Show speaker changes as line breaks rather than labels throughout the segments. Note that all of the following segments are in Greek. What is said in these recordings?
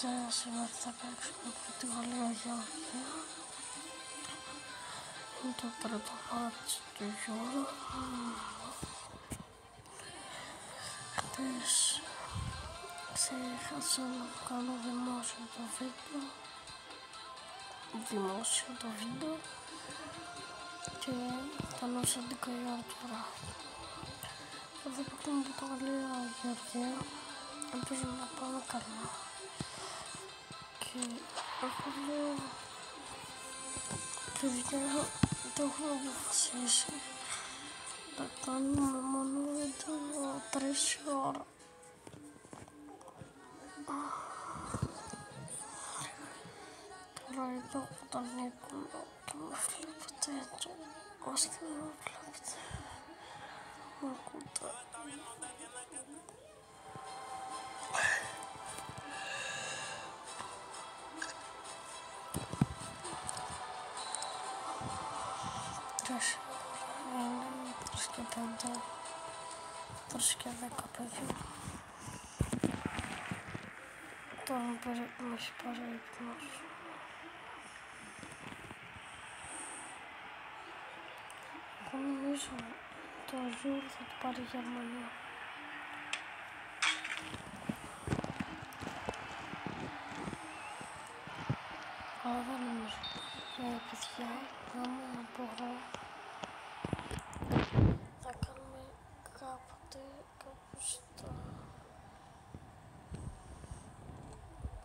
σήμερα θα παίξουμε Πορτογαλία-Γεωργία. Είναι το πρώτο μάτι του Euro. Χτες ξέχασα να κάνω δημόσιο το βίντεο και ήταν ως 11 η ώρα του βράδυ. Εδώ παίξουμε Πορτογαλία-Γεωργία. Ελπίζω να πάμε καλά και έχω λέω παιδιά, το έχω αποφασίσει να κάνουμε μόνο βίντεο 3 ώρα. Τώρα εδώ που τον ανοίγουμε και με βλέπετε έτσι, ώστε να με βλέπετε, με ακούτε. Είναι 3 και 5, 3 και 10 παιδιά. Τώρα με έχει πάρει ύπνος. Εγώ νομίζω το Euro θα το πάρει η Γερμανία. Αλλά δεν νομίζω. Παιδιά, άμα μπορώ, θα κάνουμε κάποτε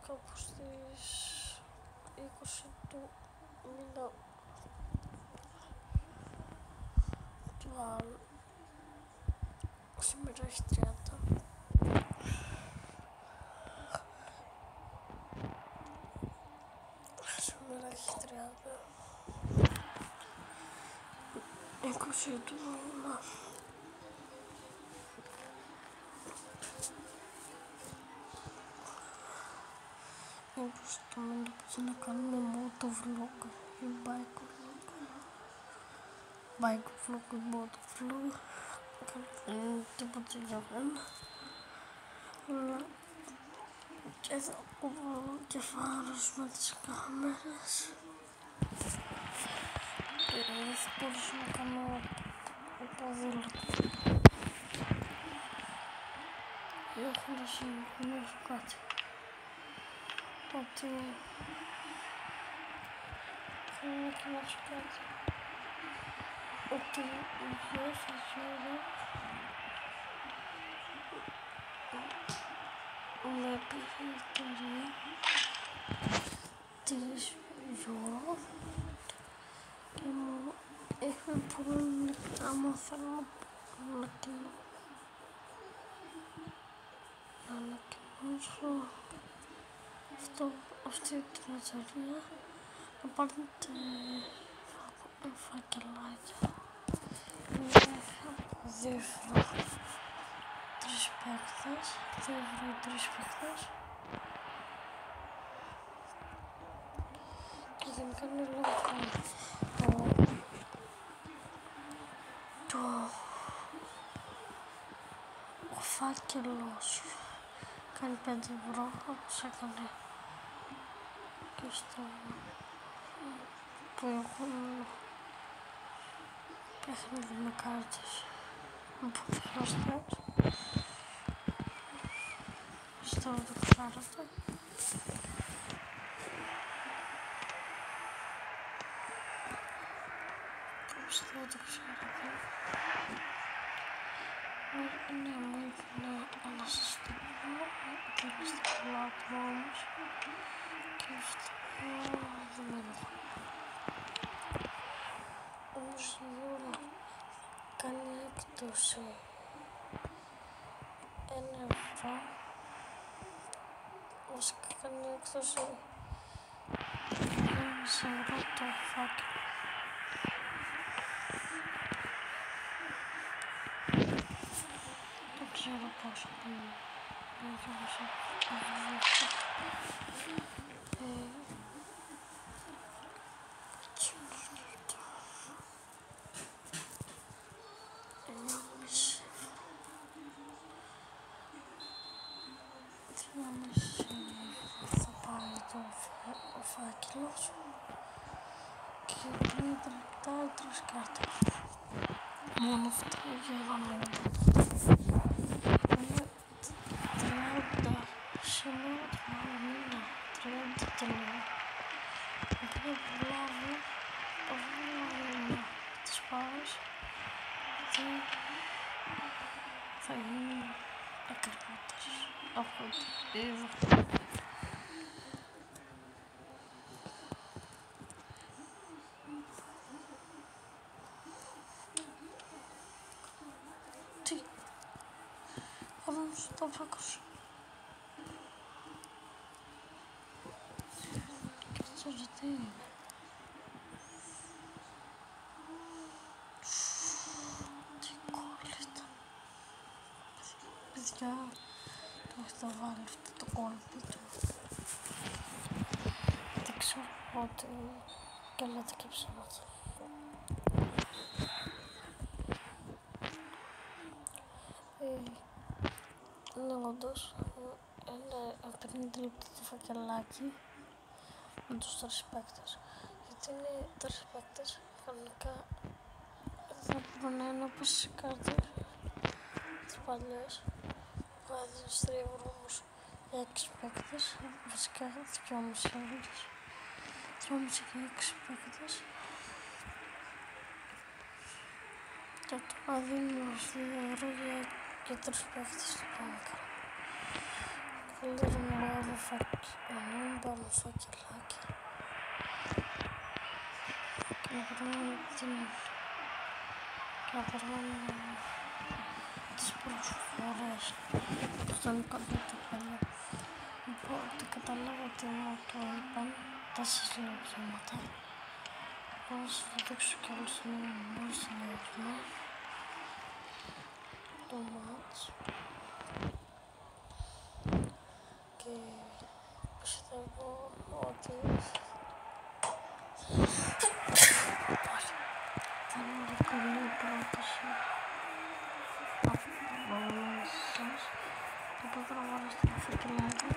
κάπου στις 20 του μήνα του άλλου. Σήμερα έχει 30. Σήμερα έχει 30. 20 του μήνα. Μήπως το μήνα που να κάνουμε motovlog ή bike vlog ή motovlog. Δεν είναι τίποτα για μένα. Αλλά και θα κουβαλώ και φάρος με τις κάμερες. Και δεν θα μπορούσα να κάνω ποδήλατο. Έχω να σημειώσω κάτι. Ότι θέλω να κοιμάσω κάτι. Ότι η UEFA με πήγε η εταιρεία της Euro και μου έχει πολλά λεπτά άμα θέλω να ανακοινώσω αυτή την εταιρεία να πάρετε φακελάκια. Είναι 2 ευρώ 3 παίκτες, 2 ευρώ 3 παίκτες και δεν κάνει λόγο ο φάκελος κάνει 5 ευρώ όπως έκανε και στο που έχουν παιχνίδι με κάρτες από χρωστές. Στο το ξέρετε. Πώς το ξέρετε. Ναι, μου ήθελα ένα συστήμα και στα πολλά άτομα όμως και αυτό δεν με έδωχα. Όμως η Euro κάνει έκπτωση 1 ευρώ. Βασικά κάνει έκπτωση 1,5 ευρώ το φάκελο. Δεν ξέρω πόσο είναι. Δεν ξέρω πόσο είναι. φάκελος και πριν τα λεπτά έτρες κάρτες. Μόνο αυτό για να μην είναι 30 σήμερα, 30 τελείω. Επειδή προλάβω να τις πάρεις, θα γίνει ακριβότερες από ό,τι είδα. Τι, όμως το φάκος. Και αυτό τι είναι. Τι κόλλητα. Παιδιά, το έχετε βάλει αυτό το κόλπι του. Δεν ξέρω ότι και λέτε και ψέματα. Είναι όντως ένα 50 λεπτό το φακελάκι με τους 3 παίκτες. Γιατί είναι 3 παίκτες, κανονικά θα πρέπει να είναι όπως οι κάρτες τις παλιές που έδινες 3 ευρώ όμως για 6 παίκτες, βασικά 2,5 ευρώ. 2,5 και 6 παίκτες. Και τώρα δίνουμε 2 ευρώ για 3 παίκτες στο bank. Καλύτερα να μην πάρουμε φακελάκι και να περιμένουμε τις προσφορές που θα είναι κάποια τα παλιά. Οπότε καταλάβω ότι μου το είπαν 4 λεπτά. Μπορώ να σας το δείξω κι άλλο στον συνεργασμό. Το μάτς. Και πιστεύω ότι θα είναι καλή πρόταση από εσάς. Οπότε να βάλω στο φακελάκι,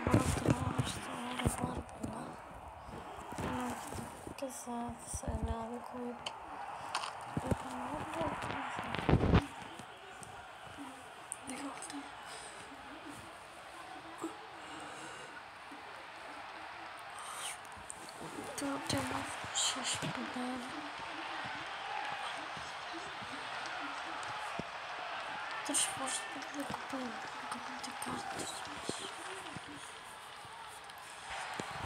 μπορώ να το βάλω στο όλο πάρα πολλά. Και θα είναι άδικο. Τότε να σας πηγαίνω 3 φορές το 15 κάρτες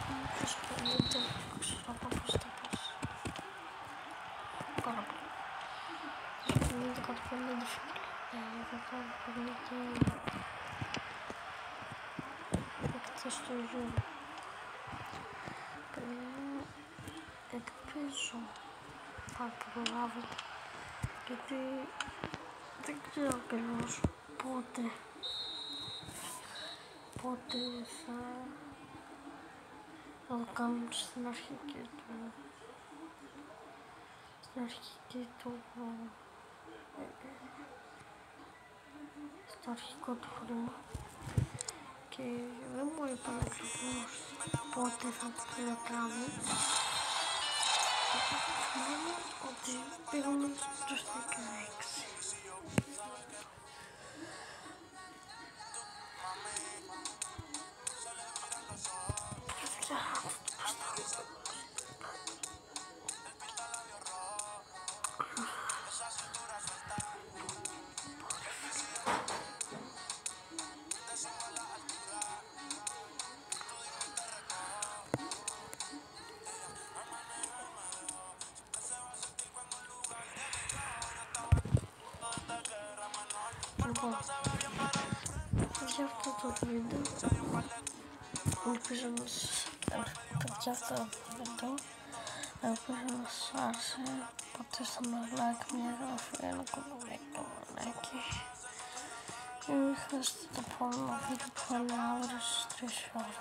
μήπως 50, ξέρω πώς θα πας πάρα πολύ 50 κάτω 50 φύλλα 50 εκτός του ζώου. Ελπίζω θα προλάβω γιατί δεν ξέρω ακριβώς πότε θα το κάνουν στην αρχική του στο αρχικό του χρήμα και δεν μου είπαν ακριβώς πότε θα το κάνουν. Θυμάμαι ότι πήγαμε στους 16. Λοιπόν, για αυτό το βίντεο ελπίζω να σας άρεσε. Πατήστε με like, μια εγγραφή, ένα κομμενάκι. Μην χάσετε το επόμενο βίντεο που θα είναι αύριο στις 3 ώρα.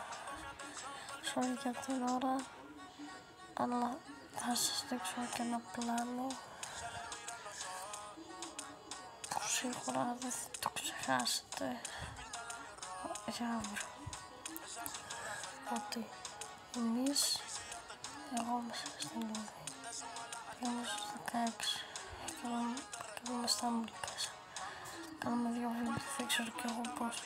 Sorry για την ώρα, αλλά θα σας δείξω και ένα πλάνο που σίγουρα δεν θα το ξεχάσετε για αύριο. Ότι Εμείς, εγώ μέσα στην Λίδη, πήγαμε στους 16 και ήμουν στα Αμβουλικές. Κάναμε 2 βήματα, δεν ξέρω κι εγώ πώς.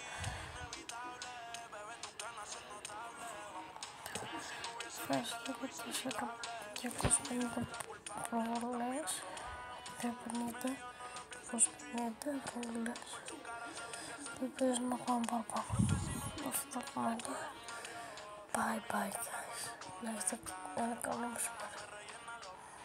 Ευχαριστώ για τις 250 προβολές, 250 προβολές. Ελπίζω να πάμε παραπάνω. Αυτό το κομμάτι. Bye bye guys. Να έχετε ένα καλό μεσημέρι.